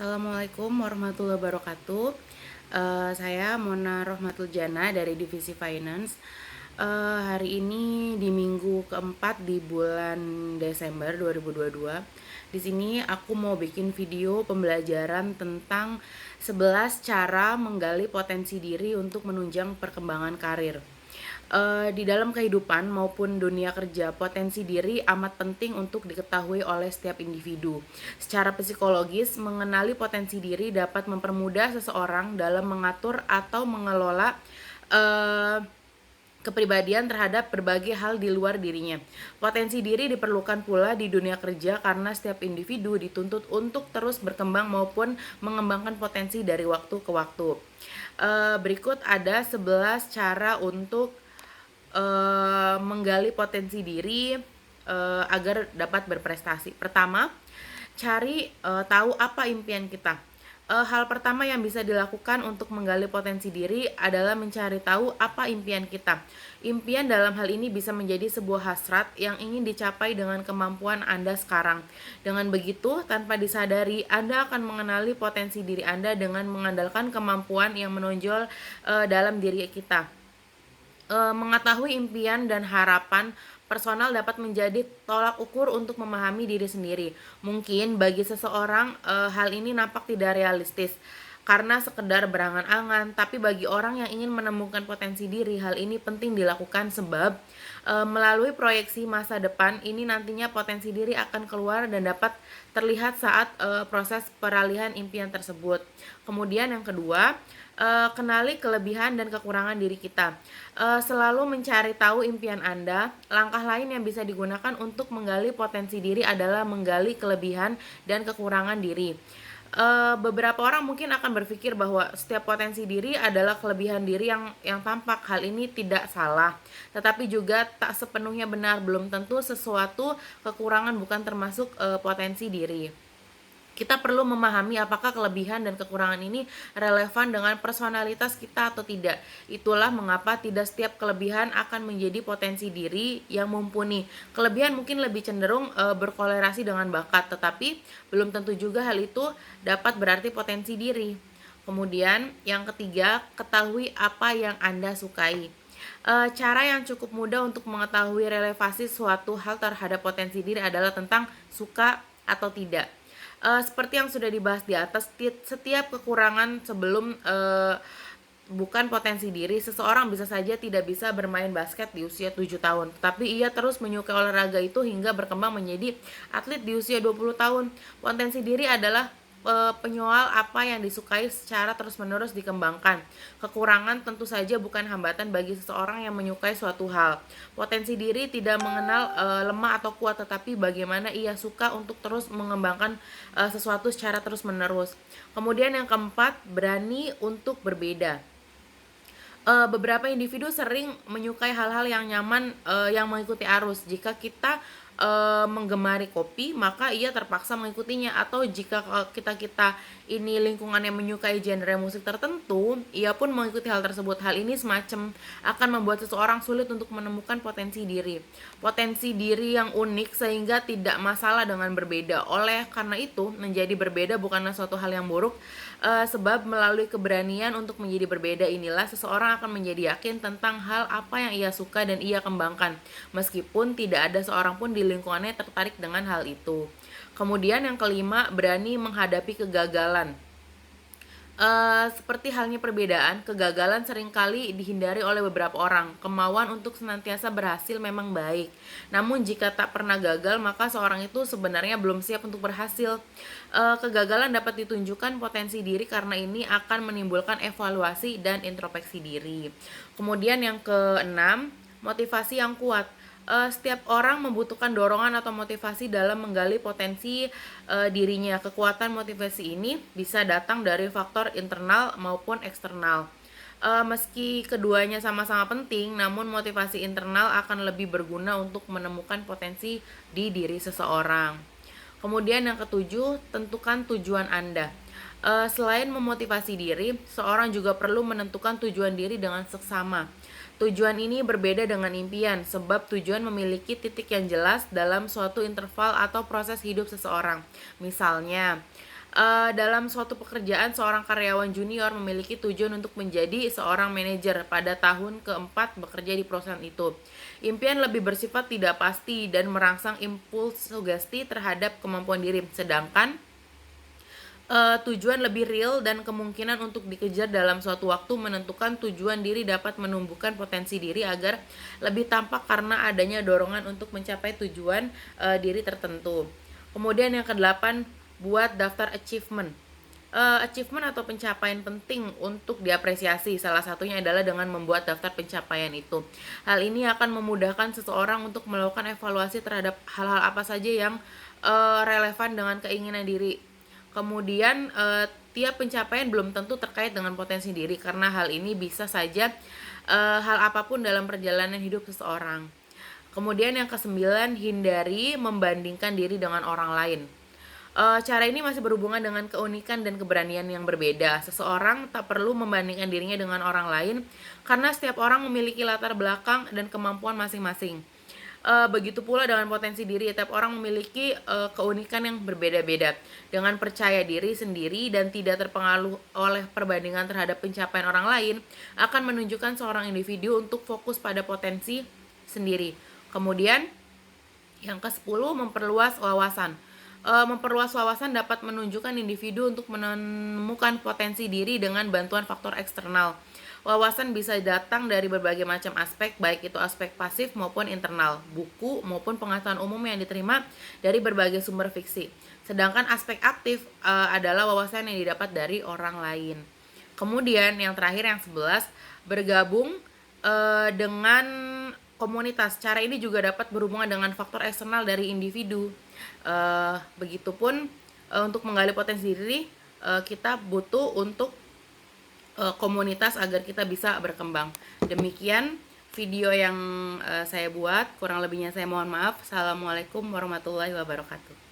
Assalamualaikum warahmatullahi wabarakatuh. Saya Mona Rohmatul Jana dari Divisi Finance. Hari ini di minggu keempat di bulan Desember 2022. Di sini aku mau bikin video pembelajaran tentang 11 cara menggali potensi diri untuk menunjang perkembangan karir. Di dalam kehidupan maupun dunia kerja, potensi diri amat penting untuk diketahui oleh setiap individu. Secara psikologis, mengenali potensi diri dapat mempermudah seseorang dalam mengatur atau mengelola uh, kepribadian terhadap berbagai hal di luar dirinya. Potensi diri diperlukan pula di dunia kerja karena setiap individu dituntut untuk terus berkembang maupun mengembangkan potensi dari waktu ke waktu. Berikut ada 11 cara untuk menggali potensi diri agar dapat berprestasi. Pertama, cari tahu apa impian kita. Hal pertama yang bisa dilakukan untuk menggali potensi diri adalah mencari tahu apa impian kita. Impian dalam hal ini bisa menjadi sebuah hasrat yang ingin dicapai dengan kemampuan Anda sekarang. Dengan begitu, tanpa disadari, Anda akan mengenali potensi diri Anda dengan mengandalkan kemampuan yang menonjol dalam diri kita. Mengetahui impian dan harapan personal dapat menjadi tolak ukur untuk memahami diri sendiri. Mungkin bagi seseorang hal ini nampak tidak realistis karena sekedar berangan-angan, tapi bagi orang yang ingin menemukan potensi diri, hal ini penting dilakukan sebab melalui proyeksi masa depan ini nantinya potensi diri akan keluar dan dapat terlihat saat proses peralihan impian tersebut. Kemudian yang kedua, kenali kelebihan dan kekurangan diri kita. Selalu mencari tahu impian Anda. Langkah lain yang bisa digunakan untuk menggali potensi diri adalah menggali kelebihan dan kekurangan diri. Beberapa orang mungkin akan berpikir bahwa setiap potensi diri adalah kelebihan diri yang tampak. Hal ini tidak salah, tetapi juga tak sepenuhnya benar. Belum tentu sesuatu kekurangan bukan termasuk potensi diri. Kita perlu memahami apakah kelebihan dan kekurangan ini relevan dengan personalitas kita atau tidak. Itulah mengapa tidak setiap kelebihan akan menjadi potensi diri yang mumpuni. Kelebihan mungkin lebih cenderung berkolerasi dengan bakat, tetapi belum tentu juga hal itu dapat berarti potensi diri. Kemudian yang ketiga, ketahui apa yang Anda sukai. Cara yang cukup mudah untuk mengetahui relevansi suatu hal terhadap potensi diri adalah tentang suka atau tidak. Seperti yang sudah dibahas di atas, setiap kekurangan sebelum bukan potensi diri. Seseorang bisa saja tidak bisa bermain basket di usia 7 tahun, tetapi ia terus menyukai olahraga itu hingga berkembang menjadi atlet di usia 20 tahun. Potensi diri adalah penyoal apa yang disukai secara terus-menerus dikembangkan. Kekurangan tentu saja bukan hambatan bagi seseorang yang menyukai suatu hal. Potensi diri tidak mengenal lemah atau kuat, tetapi bagaimana ia suka untuk terus mengembangkan sesuatu secara terus-menerus. Kemudian yang keempat, berani untuk berbeda. Beberapa individu sering menyukai hal-hal yang nyaman yang mengikuti arus. Jika kita menggemari kopi, maka ia terpaksa mengikutinya. Atau jika kita ini lingkungan yang menyukai genre musik tertentu, ia pun mengikuti hal tersebut. Hal ini semacam akan membuat seseorang sulit untuk menemukan potensi diri. Potensi diri yang unik sehingga tidak masalah dengan berbeda. Oleh karena itu, menjadi berbeda bukanlah suatu hal yang buruk, sebab melalui keberanian untuk menjadi berbeda inilah seseorang akan menjadi yakin tentang hal apa yang ia suka dan ia kembangkan, meskipun tidak ada seorang pun di lingkungannya tertarik dengan hal itu. Kemudian yang kelima, berani menghadapi kegagalan. Seperti halnya perbedaan, kegagalan seringkali dihindari oleh beberapa orang. Kemauan untuk senantiasa berhasil memang baik. Namun jika tak pernah gagal, maka seorang itu sebenarnya belum siap untuk berhasil. Kegagalan dapat ditunjukkan potensi diri karena ini akan menimbulkan evaluasi dan introspeksi diri. Kemudian yang keenam, motivasi yang kuat. Setiap orang membutuhkan dorongan atau motivasi dalam menggali potensi dirinya. Kekuatan motivasi ini bisa datang dari faktor internal maupun eksternal. Meski keduanya sama-sama penting, namun motivasi internal akan lebih berguna untuk menemukan potensi di diri seseorang. Kemudian yang ketujuh, tentukan tujuan Anda. Selain memotivasi diri, seorang juga perlu menentukan tujuan diri dengan seksama. Tujuan ini berbeda dengan impian, sebab tujuan memiliki titik yang jelas dalam suatu interval atau proses hidup seseorang. Misalnya, Dalam suatu pekerjaan, seorang karyawan junior memiliki tujuan untuk menjadi seorang manajer pada tahun keempat bekerja di perusahaan itu. Impian lebih bersifat tidak pasti dan merangsang impuls sugesti terhadap kemampuan diri, sedangkan tujuan lebih real dan kemungkinan untuk dikejar dalam suatu waktu menentukan tujuan diri dapat menumbuhkan potensi diri agar lebih tampak karena adanya dorongan untuk mencapai tujuan diri tertentu. Kemudian yang kedelapan, buat daftar achievement. Achievement atau pencapaian penting untuk diapresiasi. Salah satunya adalah dengan membuat daftar pencapaian itu. Hal ini akan memudahkan seseorang untuk melakukan evaluasi terhadap hal-hal apa saja yang relevan dengan keinginan diri. Kemudian tiap pencapaian belum tentu terkait dengan potensi diri karena hal ini bisa saja hal apapun dalam perjalanan hidup seseorang. Kemudian yang kesembilan, hindari membandingkan diri dengan orang lain. Cara ini masih berhubungan dengan keunikan dan keberanian yang berbeda. Seseorang tak perlu membandingkan dirinya dengan orang lain karena setiap orang memiliki latar belakang dan kemampuan masing-masing. Begitu pula dengan potensi diri, tiap orang memiliki keunikan yang berbeda-beda. Dengan percaya diri sendiri dan tidak terpengaruh oleh perbandingan terhadap pencapaian orang lain, akan menunjukkan seorang individu untuk fokus pada potensi sendiri. Kemudian yang ke-10, memperluas wawasan. Memperluas wawasan dapat menunjukkan individu untuk menemukan potensi diri dengan bantuan faktor eksternal. Wawasan bisa datang dari berbagai macam aspek, baik itu aspek pasif maupun internal, buku maupun pengetahuan umum yang diterima dari berbagai sumber fiksi. Sedangkan aspek aktif adalah wawasan yang didapat dari orang lain. Kemudian yang terakhir yang 11, bergabung dengan komunitas. Cara ini juga dapat berhubungan dengan faktor eksternal dari individu. Begitupun untuk menggali potensi diri, kita butuh untuk komunitas agar kita bisa berkembang. Demikian video yang saya buat, kurang lebihnya saya mohon maaf. Assalamualaikum warahmatullahi wabarakatuh.